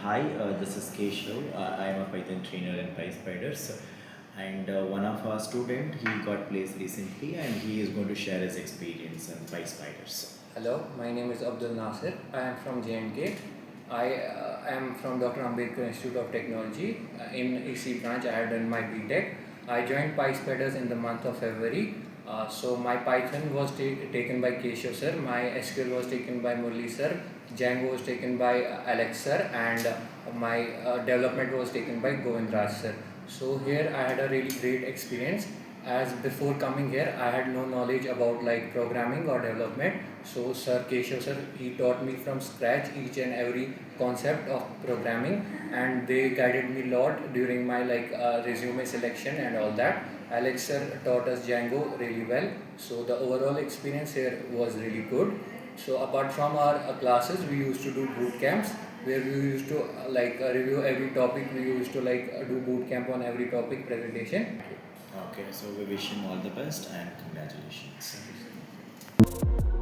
Hi, this is Keshav. I am a Python trainer in PySpiders, and one of our student he got placed recently, and he is going to share his experience in PySpiders. Hello, my name is Abdul Nasir. I am from J&K. I am from Dr. Ambedkar Institute of Technology. In ECE branch, I had done my BTech. I joined PySpiders in the month of February. So my Python was taken by Keshav sir, my SQL was taken by Murli sir, Django was taken by Alex sir, and my development was taken by Govind Raj sir. So here I had a really great experience, as before coming here I had no knowledge about like programming or development. So sir Keshav sir, he taught me from scratch each and every concept of programming, and they guided me a lot during my resume selection and all that. Alex sir taught us Django really well, so the overall experience here was really good. So apart from our classes, we used to do boot camps where we used to review every topic. We used to do boot camp on every topic presentation. Okay, so we wish him all the best and congratulations. Thank you.